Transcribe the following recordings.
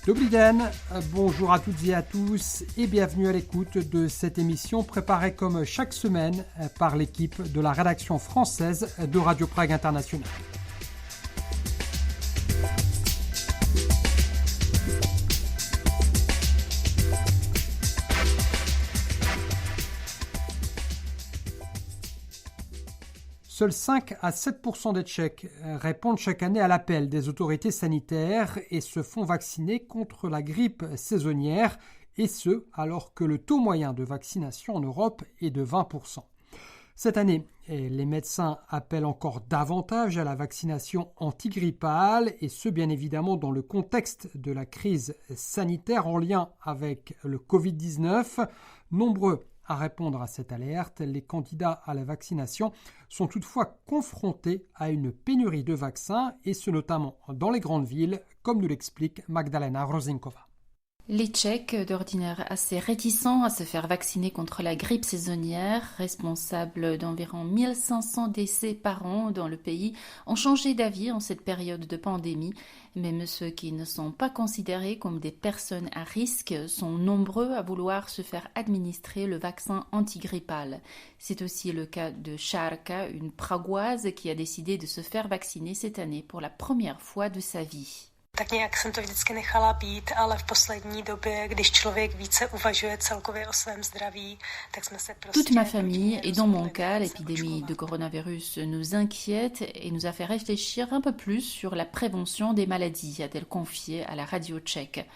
Dobrý den, bonjour à toutes et à tous et bienvenue à l'écoute de cette émission préparée comme chaque semaine par l'équipe de la rédaction française de Radio Prague International. Seuls 5 à 7% des Tchèques répondent chaque année à l'appel des autorités sanitaires et se font vacciner contre la grippe saisonnière, et ce, alors que le taux moyen de vaccination en Europe est de 20%. Cette année, les médecins appellent encore davantage à la vaccination antigrippale, et ce, bien évidemment, dans le contexte de la crise sanitaire en lien avec le Covid-19. Nombreux à répondre à cette alerte, les candidats à la vaccination sont toutefois confrontés à une pénurie de vaccins, et ce notamment dans les grandes villes, comme nous l'explique Magdalena Rozinkova. Les Tchèques, d'ordinaire assez réticents à se faire vacciner contre la grippe saisonnière, responsables d'environ 1500 décès par an dans le pays, ont changé d'avis en cette période de pandémie. Même ceux qui ne sont pas considérés comme des personnes à risque sont nombreux à vouloir se faire administrer le vaccin antigrippal. C'est aussi le cas de Šárka, une Pragoise qui a décidé de se faire vacciner cette année pour la première fois de sa vie. Tak nějak jsem to vždycky nechala být, ale v poslední době, když člověk více uvažuje celkově o svém zdraví, tak jsme se prostě... Toute ma famille, et dans mon cas, l'épidémie de coronavirus nous inquiète et nous a fait réfléchir un peu plus sur la prévention des maladies, a-t-elle confié à la radio tchèque.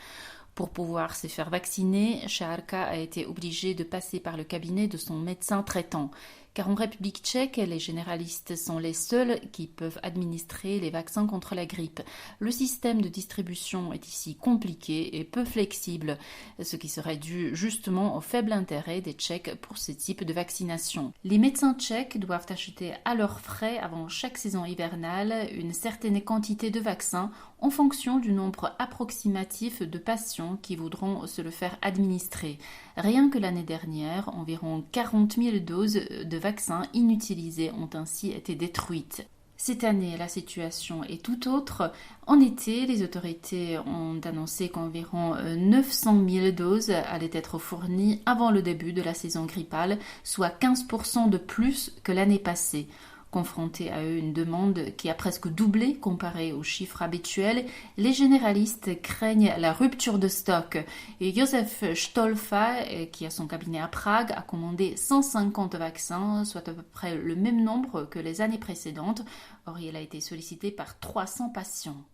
Pour pouvoir se faire vacciner, Šárka a été obligée de passer par le cabinet de son médecin traitant. Car en République tchèque, les généralistes sont les seuls qui peuvent administrer les vaccins contre la grippe. Le système de distribution est ici compliqué et peu flexible, ce qui serait dû justement au faible intérêt des Tchèques pour ce type de vaccination. Les médecins tchèques doivent acheter à leurs frais avant chaque saison hivernale une certaine quantité de vaccins en fonction du nombre approximatif de patients qui voudront se le faire administrer. Rien que l'année dernière, environ 40 000 doses de vaccins inutilisés ont ainsi été détruites. Cette année, la situation est tout autre. En été, les autorités ont annoncé qu'environ 900 000 doses allaient être fournies avant le début de la saison grippale, soit 15% de plus que l'année passée. Confrontés à eux une demande qui a presque doublé comparée aux chiffres habituels, les généralistes craignent la rupture de stock. Et Josef Stolfa, qui a son cabinet à Prague, a commandé 150 vaccins, soit à peu près le même nombre que les années précédentes. Or, il a été sollicité par 300 patients.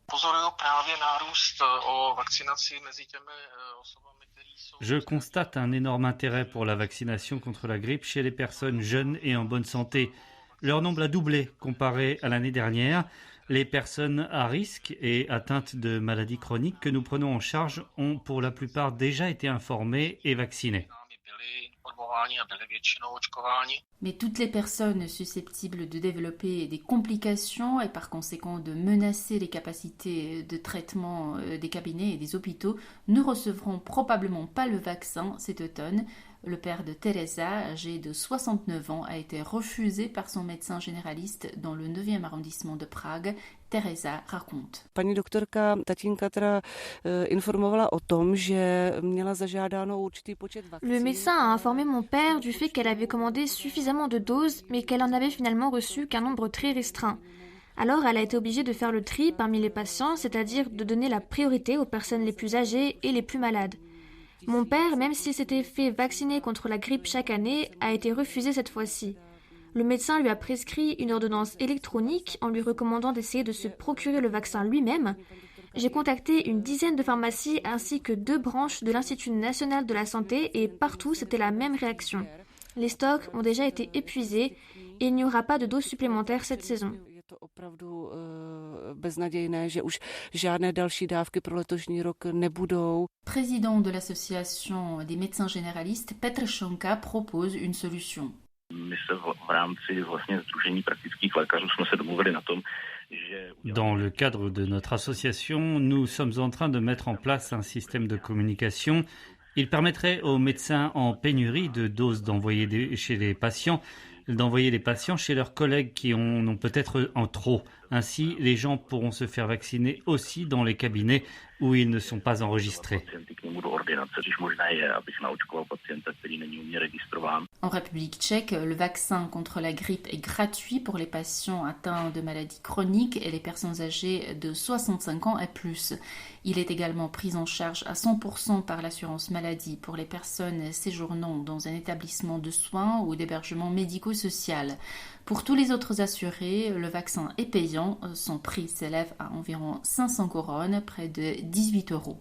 Je constate un énorme intérêt pour la vaccination contre la grippe chez les personnes jeunes et en bonne santé. Leur nombre a doublé comparé à l'année dernière. Les personnes à risque et atteintes de maladies chroniques que nous prenons en charge ont pour la plupart déjà été informées et vaccinées. Mais toutes les personnes susceptibles de développer des complications et par conséquent de menacer les capacités de traitement des cabinets et des hôpitaux ne recevront probablement pas le vaccin cet automne. Le père de Teresa, âgé de 69 ans, a été refusé par son médecin généraliste dans le 9e arrondissement de Prague. Teresa raconte. Paní doktorka tatínka teda informovala o tom, že měla zažádáno určitý počet vakcín. Le médecin a informé mon père du fait qu'elle avait commandé suffisamment de doses, mais qu'elle en avait finalement reçu qu'un nombre très restreint. Alors elle a été obligée de faire le tri parmi les patients, c'est-à-dire de donner la priorité aux personnes les plus âgées et les plus malades. Mon père, même s'il s'était fait vacciner contre la grippe chaque année, a été refusé cette fois-ci. Le médecin lui a prescrit une ordonnance électronique en lui recommandant d'essayer de se procurer le vaccin lui-même. J'ai contacté une dizaine de pharmacies ainsi que 2 branches de l'Institut national de la santé et partout c'était la même réaction. Les stocks ont déjà été épuisés et il n'y aura pas de doses supplémentaires cette saison. To opravdu beznadějné, že už žádné další dávky pro letošní rok nebudou. Président de l'association des médecins généralistes, Petr Šonka propose une solution. My se v rámci vlastně sdružení praktických lékařů jsme se domluvili na tom, že... Dans le cadre de notre association, nous sommes en train de mettre en place un système de communication. Il permettrait aux médecins en pénurie de doses d'envoyer les patients chez leurs collègues qui en ont peut-être en trop. Ainsi, les gens pourront se faire vacciner aussi dans les cabinets où ils ne sont pas enregistrés. En République tchèque, le vaccin contre la grippe est gratuit pour les patients atteints de maladies chroniques et les personnes âgées de 65 ans et plus. Il est également pris en charge à 100% par l'assurance maladie pour les personnes séjournant dans un établissement de soins ou d'hébergement médico-social. Pour tous les autres assurés, le vaccin est payant. Son prix s'élève à environ 500 couronnes, près de 18 €.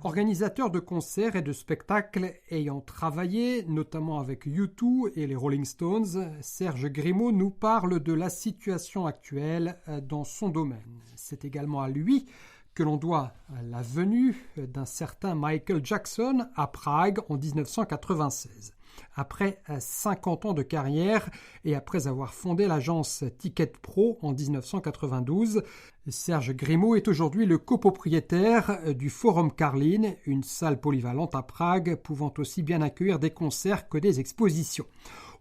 Organisateur de concerts et de spectacles ayant travaillé notamment avec U2 et les Rolling Stones, Serge Grimaud nous parle de la situation actuelle dans son domaine. C'est également à lui que l'on doit la venue d'un certain Michael Jackson à Prague en 1996. Après 50 ans de carrière et après avoir fondé l'agence Ticket Pro en 1992, Serge Grimaud est aujourd'hui le copropriétaire du Forum Karlín, une salle polyvalente à Prague pouvant aussi bien accueillir des concerts que des expositions.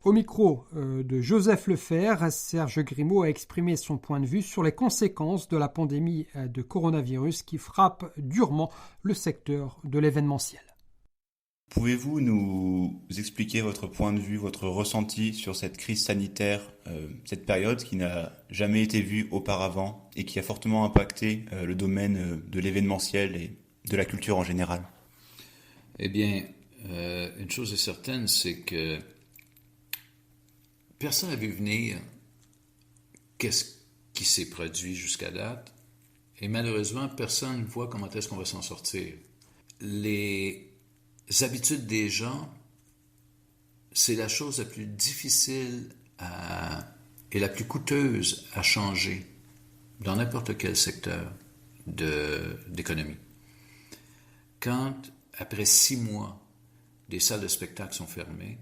Au micro de Joseph Lefer, Serge Grimaud a exprimé son point de vue sur les conséquences de la pandémie de coronavirus qui frappe durement le secteur de l'événementiel. Pouvez-vous nous expliquer votre point de vue, votre ressenti sur cette crise sanitaire, cette période qui n'a jamais été vue auparavant et qui a fortement impacté le domaine de l'événementiel et de la culture en général? Eh bien, une chose est certaine, c'est que personne n'a vu venir qu'est-ce qui s'est produit jusqu'à date et malheureusement, personne ne voit comment est-ce qu'on va s'en sortir. Les habitudes des gens, c'est la chose la plus difficile et la plus coûteuse à changer dans n'importe quel secteur d'économie. Quand, après 6 mois, des salles de spectacle sont fermées,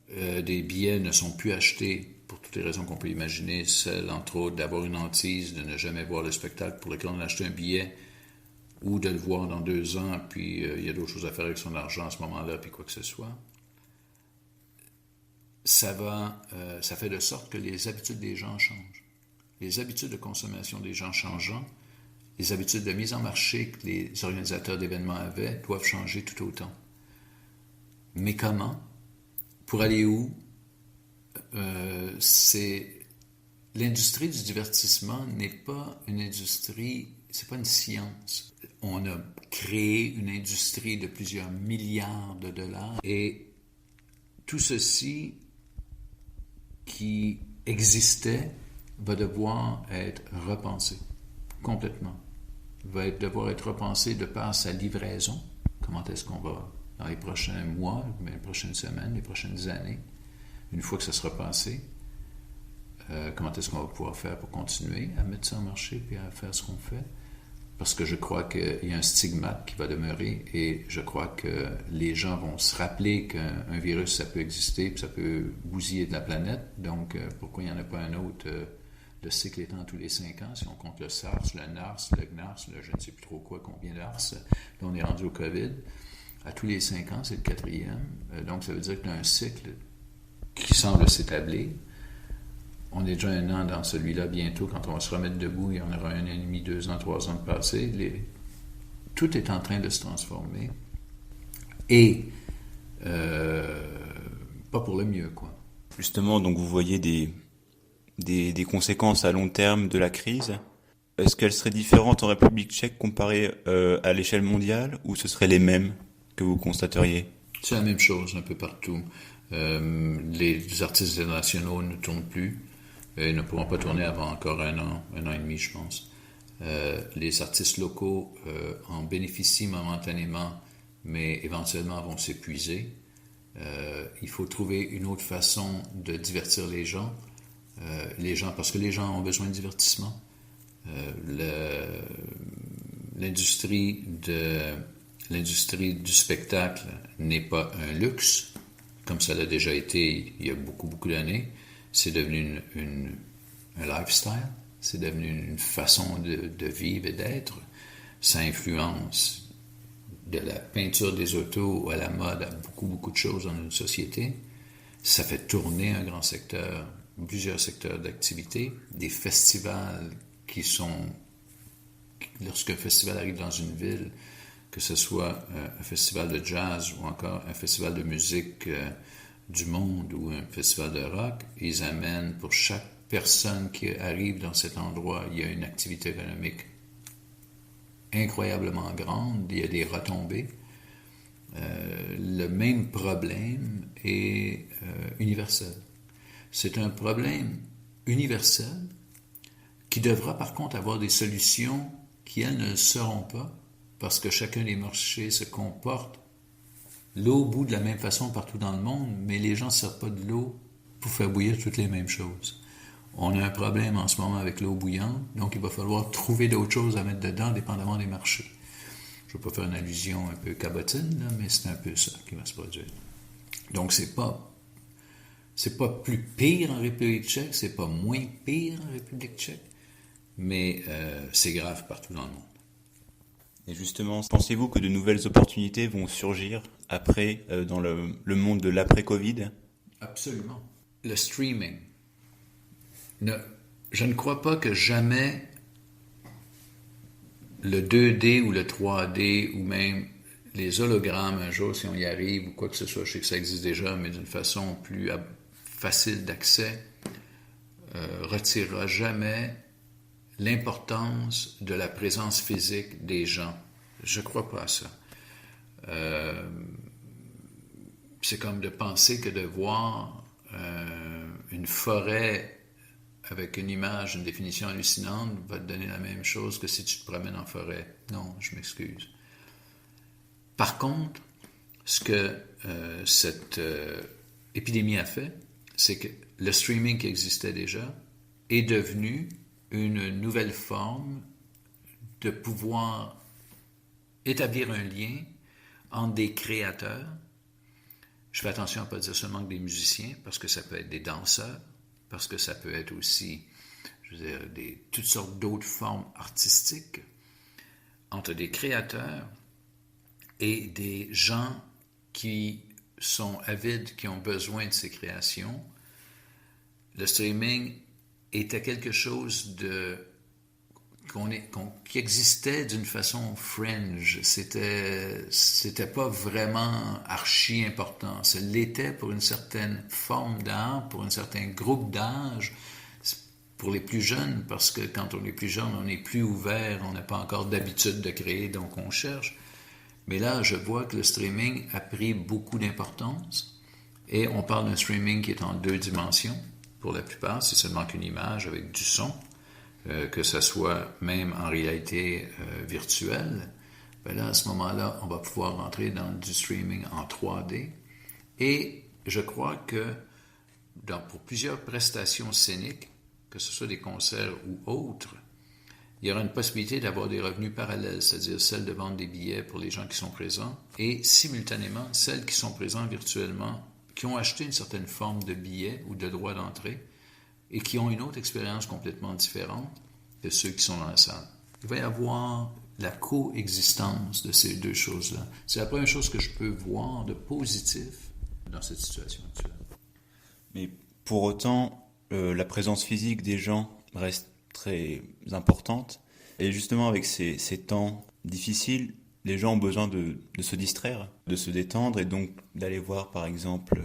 des billets ne sont plus achetés pour toutes les raisons qu'on peut imaginer, celle, entre autres, d'avoir une hantise, de ne jamais voir le spectacle pour lequel on a acheté un billet, ou de le voir dans 2 ans, puis il y a d'autres choses à faire avec son argent à ce moment-là, puis quoi que ce soit. Ça fait de sorte que les habitudes des gens changent. Les habitudes de consommation des gens changeant, les habitudes de mise en marché que les organisateurs d'événements avaient doivent changer tout autant. Mais comment? Pour aller où? L'industrie du divertissement n'est pas une industrie, c'est pas une science. On a créé une industrie de plusieurs milliards de dollars et tout ceci qui existait va devoir être repensé complètement. Va devoir être repensé de par sa livraison. Comment est-ce qu'on va, dans les prochains mois, les prochaines semaines, les prochaines années, une fois que ça sera passé, comment est-ce qu'on va pouvoir faire pour continuer à mettre ça en marché et à faire ce qu'on fait? Parce que je crois qu'il y a un stigmate qui va demeurer et je crois que les gens vont se rappeler qu'un virus, ça peut exister puis ça peut bousiller de la planète. Donc, pourquoi il n'y en a pas un autre, le cycle étant tous les 5 ans, si on compte le SARS, le NARS, le GNARS, le je ne sais plus trop quoi, combien d'ARS, là on est rendu au COVID. À tous les 5 ans, c'est le 4e. Donc, ça veut dire qu'il y a un cycle qui semble s'établir. On est déjà 1 an dans celui-là bientôt. Quand on va se remettre debout, il y en aura 1 an et demi, 2 ans, 3 ans de passé. Tout est en train de se transformer. Et pas pour le mieux, quoi. Justement, donc vous voyez des conséquences à long terme de la crise. Est-ce qu'elles seraient différentes en République tchèque comparées à l'échelle mondiale ou ce seraient les mêmes que vous constateriez? C'est la même chose un peu partout. Les artistes internationaux ne tournent plus. Ils ne pourront pas tourner avant encore 1 an et demi, je pense. Les artistes locaux en bénéficient momentanément, mais éventuellement vont s'épuiser. Il faut trouver une autre façon de divertir les gens, parce que les gens ont besoin de divertissement. L'industrie du spectacle n'est pas un luxe, comme ça l'a déjà été il y a beaucoup, beaucoup d'années. C'est devenu un lifestyle. C'est devenu une façon de vivre et d'être. Ça influence de la peinture des autos à la mode, à beaucoup de choses dans une société. Ça fait tourner un grand secteur, plusieurs secteurs d'activité, des festivals qui sont... Lorsqu'un festival arrive dans une ville, que ce soit un festival de jazz ou encore un festival de musique du monde ou un festival de rock, ils amènent pour chaque personne qui arrive dans cet endroit, il y a une activité économique incroyablement grande, il y a des retombées. Le même problème est universel. C'est un problème universel qui devra par contre avoir des solutions qui, elles, ne le seront pas parce que chacun des marchés se comporte l'eau bout de la même façon partout dans le monde, mais les gens ne servent pas de l'eau pour faire bouillir toutes les mêmes choses. On a un problème en ce moment avec l'eau bouillante, donc il va falloir trouver d'autres choses à mettre dedans, dépendamment des marchés. Je ne vais pas faire une allusion un peu cabotine, là, mais c'est un peu ça qui va se produire. Donc, c'est pas plus pire en République tchèque, c'est pas moins pire en République tchèque, mais c'est grave partout dans le monde. Et justement, pensez-vous que de nouvelles opportunités vont surgir après, dans le monde de l'après-Covid? Absolument. Le streaming. Je ne crois pas que jamais le 2D ou le 3D ou même les hologrammes, un jour, si on y arrive ou quoi que ce soit, je sais que ça existe déjà, mais d'une façon plus facile d'accès, retirera jamais l'importance de la présence physique des gens. Je ne crois pas à ça. C'est comme de penser que de voir une forêt avec une image, une définition hallucinante, va te donner la même chose que si tu te promènes en forêt. Non, je m'excuse. Par contre, ce que cette épidémie a fait, c'est que le streaming qui existait déjà est devenu une nouvelle forme de pouvoir établir un lien entre des créateurs. Je fais attention à ne pas dire seulement que des musiciens, parce que ça peut être des danseurs, parce que ça peut être aussi, je veux dire, toutes sortes d'autres formes artistiques, entre des créateurs et des gens qui sont avides, qui ont besoin de ces créations. Le streaming était quelque chose qui existait d'une façon fringe. C'était pas vraiment archi important. Ça l'était pour une certaine forme d'art, pour un certain groupe d'âge, pour les plus jeunes, parce que quand on est plus jeune, on est plus ouvert, on n'a pas encore d'habitude de créer, donc on cherche. Mais là, je vois que le streaming a pris beaucoup d'importance et on parle d'un streaming qui est en 2 dimensions. Pour la plupart, c'est seulement qu'une image avec du son. Que ce soit même en réalité virtuelle, ben là, à ce moment-là, on va pouvoir rentrer dans du streaming en 3D. Et je crois que pour plusieurs prestations scéniques, que ce soit des concerts ou autres, il y aura une possibilité d'avoir des revenus parallèles, c'est-à-dire celle de vendre des billets pour les gens qui sont présents et simultanément celles qui sont présents virtuellement, qui ont acheté une certaine forme de billet ou de droit d'entrée, et qui ont une autre expérience complètement différente que ceux qui sont dans la salle. Il va y avoir la coexistence de ces deux choses-là. C'est la première chose que je peux voir de positif dans cette situation actuelle. Mais pour autant, la présence physique des gens reste très importante. Et justement, avec ces temps difficiles, les gens ont besoin de se distraire, de se détendre, et donc d'aller voir, par exemple,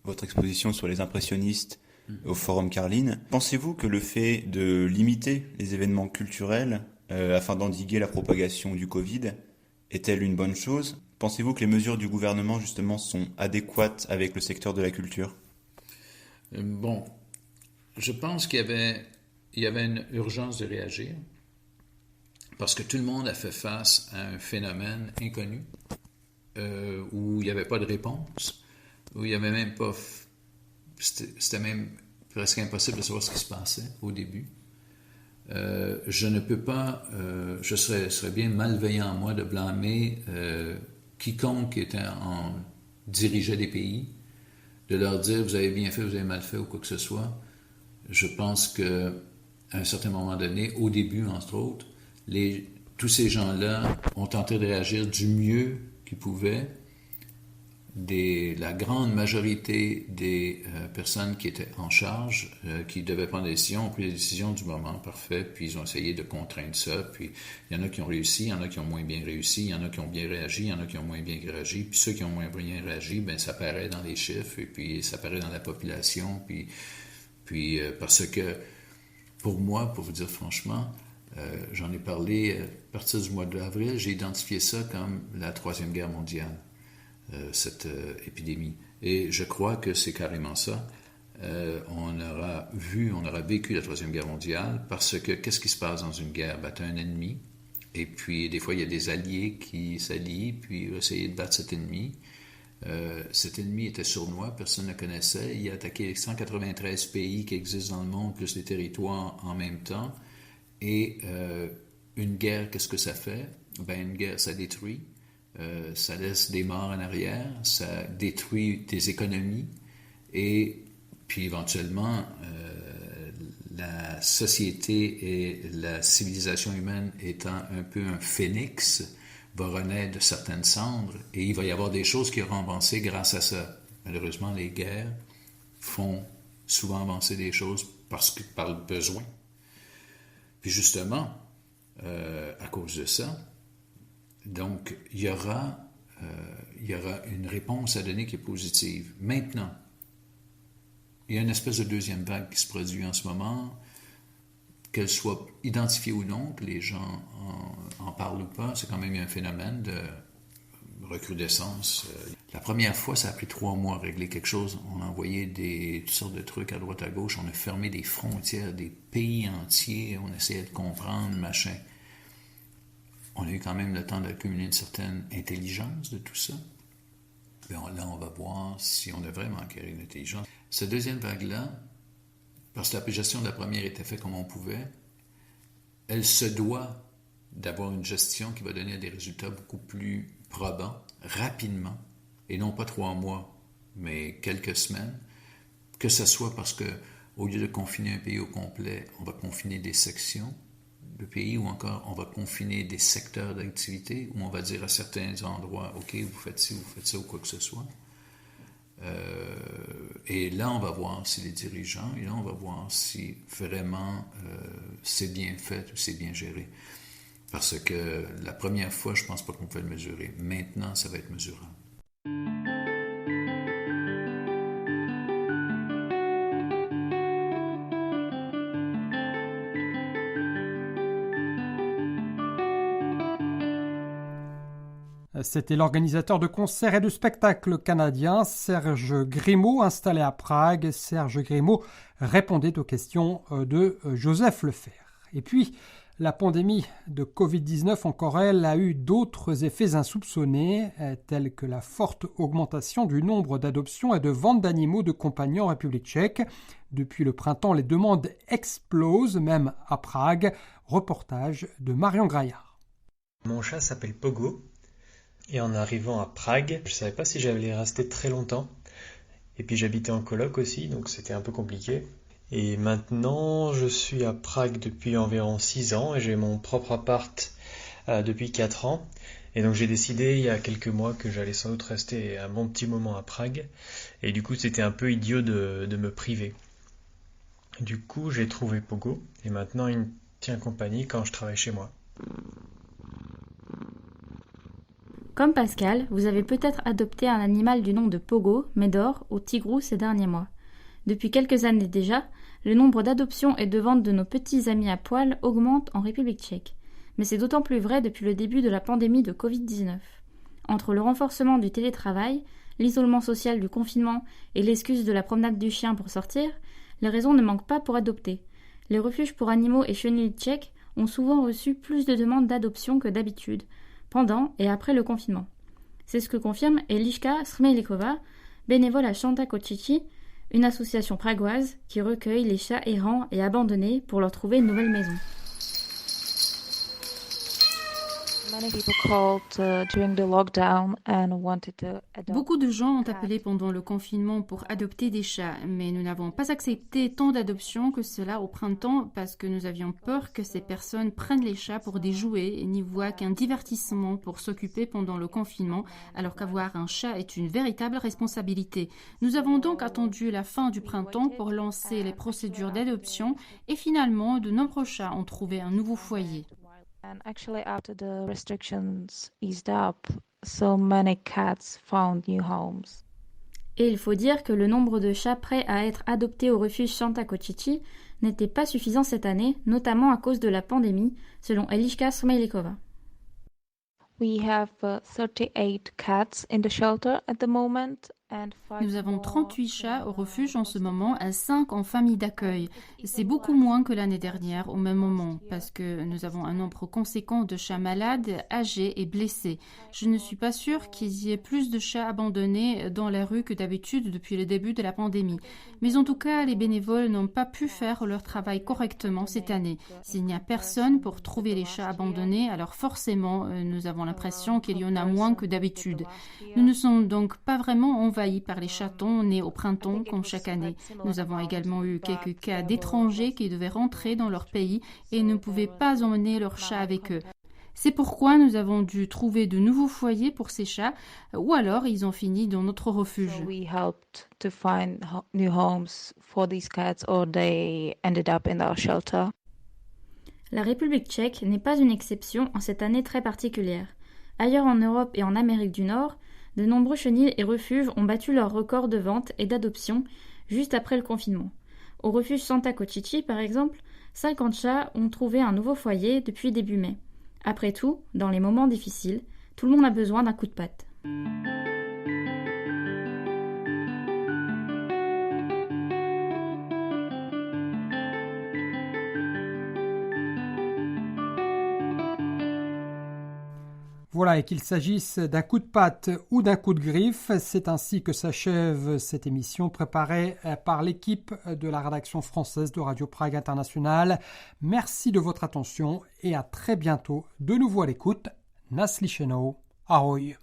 votre exposition sur les impressionnistes au Forum Carline. Pensez-vous que le fait de limiter les événements culturels afin d'endiguer la propagation du Covid est-elle une bonne chose? Pensez-vous que les mesures du gouvernement justement sont adéquates avec le secteur de la culture? Bon, je pense qu'il y avait une urgence de réagir parce que tout le monde a fait face à un phénomène inconnu où il n'y avait pas de réponse, où il n'y avait même pas... C'était même presque impossible de savoir ce qui se passait au début. Je ne peux pas, je serais bien malveillant, moi, de blâmer quiconque dirigeait des pays, de leur dire « vous avez bien fait, vous avez mal fait » ou quoi que ce soit. Je pense que à un certain moment donné, au début, entre autres, tous ces gens-là ont tenté de réagir du mieux qu'ils pouvaient. La grande majorité des personnes qui étaient en charge, qui devaient prendre des décisions, ont pris les décisions du moment parfait, puis ils ont essayé de contraindre ça, puis il y en a qui ont réussi, il y en a qui ont moins bien réussi, il y en a qui ont bien réagi, il y en a qui ont moins bien réagi, puis ceux qui ont moins bien réagi, ben ça paraît dans les chiffres, et puis ça paraît dans la population, puis parce que, pour moi, pour vous dire franchement, j'en ai parlé à partir du mois d'avril, j'ai identifié ça comme la Troisième Guerre mondiale. Cette épidémie. Et je crois que c'est carrément ça. On aura vécu la Troisième Guerre mondiale parce que qu'est-ce qui se passe dans une guerre? Tu as un ennemi, et puis des fois il y a des alliés qui s'allient, puis essayer de battre cet ennemi. Cet ennemi était sournois, personne ne le connaissait. Il a attaqué 193 pays qui existent dans le monde, plus les territoires en même temps. Et une guerre, qu'est-ce que ça fait? Une guerre, ça détruit. Ça laisse des morts en arrière, ça détruit des économies et puis éventuellement la société et la civilisation humaine étant un peu un phénix va renaître de certaines cendres et il va y avoir des choses qui auront avancé grâce à ça. Malheureusement, les guerres font souvent avancer des choses par le besoin. Puis justement, à cause de ça, donc, il y aura une réponse à donner qui est positive. Maintenant, il y a une espèce de deuxième vague qui se produit en ce moment, qu'elle soit identifiée ou non, que les gens en parlent ou pas, c'est quand même un phénomène de recrudescence. La première fois, ça a pris 3 mois à régler quelque chose. On a envoyé toutes sortes de trucs à droite à gauche, on a fermé des frontières, des pays entiers, on essayait de comprendre, machin. On a eu quand même le temps d'accumuler une certaine intelligence de tout ça. Là, on va voir si on a vraiment acquis une intelligence. Cette deuxième vague-là, parce que la gestion de la première était faite comme on pouvait, elle se doit d'avoir une gestion qui va donner des résultats beaucoup plus probants, rapidement, et non pas 3 mois, mais quelques semaines, que ce soit parce que au lieu de confiner un pays au complet, on va confiner des sections de pays, ou encore on va confiner des secteurs d'activité, où on va dire à certains endroits, OK, vous faites ci, vous faites ça, ou quoi que ce soit. Et là, on va voir si les dirigeants, et là, on va voir si vraiment c'est bien fait ou c'est bien géré. Parce que la première fois, je ne pense pas qu'on peut le mesurer. Maintenant, ça va être mesurable. C'était l'organisateur de concerts et de spectacles canadien Serge Grimaud, installé à Prague. Serge Grimaud répondait aux questions de Joseph Lefebvre. Et puis, la pandémie de Covid-19, encore elle, a eu d'autres effets insoupçonnés, tels que la forte augmentation du nombre d'adoptions et de ventes d'animaux de compagnie en République tchèque. Depuis le printemps, les demandes explosent, même à Prague. Reportage de Marion Graillard. Mon chat s'appelle Pogo. Et en arrivant à Prague, je ne savais pas si j'allais rester très longtemps. Et puis j'habitais en coloc aussi, donc c'était un peu compliqué. Et maintenant, je suis à Prague depuis environ 6 ans et j'ai mon propre appart depuis 4 ans. Et donc j'ai décidé il y a quelques mois que j'allais sans doute rester un bon petit moment à Prague. Et du coup, c'était un peu idiot de me priver. Du coup, j'ai trouvé Pogo et maintenant il me tient compagnie quand je travaille chez moi. Comme Pascal, vous avez peut-être adopté un animal du nom de Pogo, Médor ou Tigrou ces derniers mois. Depuis quelques années déjà, le nombre d'adoptions et de ventes de nos petits amis à poil augmente en République tchèque. Mais c'est d'autant plus vrai depuis le début de la pandémie de Covid-19. Entre le renforcement du télétravail, l'isolement social du confinement et l'excuse de la promenade du chien pour sortir, les raisons ne manquent pas pour adopter. Les refuges pour animaux et chenilles tchèques ont souvent reçu plus de demandes d'adoption que d'habitude, pendant et après le confinement. C'est ce que confirme Eliška Smejlikova, bénévole à Chanta Kočići, une association pragoise qui recueille les chats errants et abandonnés pour leur trouver une nouvelle maison. Beaucoup de gens ont appelé pendant le confinement pour adopter des chats, mais nous n'avons pas accepté tant d'adoptions que cela au printemps parce que nous avions peur que ces personnes prennent les chats pour des jouets et n'y voient qu'un divertissement pour s'occuper pendant le confinement, alors qu'avoir un chat est une véritable responsabilité. Nous avons donc attendu la fin du printemps pour lancer les procédures d'adoption et finalement, de nombreux chats ont trouvé un nouveau foyer. And actually, after the restrictions eased up, so many cats found new homes. Et il faut dire que le nombre de chats prêts à être adoptés au refuge Santa Kochichi n'était pas suffisant cette année, notamment à cause de la pandémie, selon Eliška Smejlikova. We have 38 cats in the shelter at the moment. Nous avons 38 chats au refuge en ce moment et 5 en famille d'accueil. C'est beaucoup moins que l'année dernière au même moment parce que nous avons un nombre conséquent de chats malades, âgés et blessés. Je ne suis pas sûre qu'il y ait plus de chats abandonnés dans la rue que d'habitude depuis le début de la pandémie. Mais en tout cas, les bénévoles n'ont pas pu faire leur travail correctement cette année. S'il n'y a personne pour trouver les chats abandonnés, alors forcément, nous avons l'impression qu'il y en a moins que d'habitude. Nous ne sommes donc pas vraiment envahis par les chatons nés au printemps comme chaque année. Nous avons également eu quelques cas d'étrangers qui devaient rentrer dans leur pays et ne pouvaient pas emmener leurs chats avec eux. C'est pourquoi nous avons dû trouver de nouveaux foyers pour ces chats ou alors ils ont fini dans notre refuge. We helped to find new homes for these cats or they ended up in our shelter. La République tchèque n'est pas une exception en cette année très particulière. Ailleurs en Europe et en Amérique du Nord, de nombreux chenils et refuges ont battu leur record de vente et d'adoption juste après le confinement. Au refuge Santa Kochichi, par exemple, 50 chats ont trouvé un nouveau foyer depuis début mai. Après tout, dans les moments difficiles, tout le monde a besoin d'un coup de patte. Voilà, et qu'il s'agisse d'un coup de patte ou d'un coup de griffe, c'est ainsi que s'achève cette émission préparée par l'équipe de la rédaction française de Radio Prague International. Merci de votre attention et à très bientôt de nouveau à l'écoute. Naslyšenou, ahoj.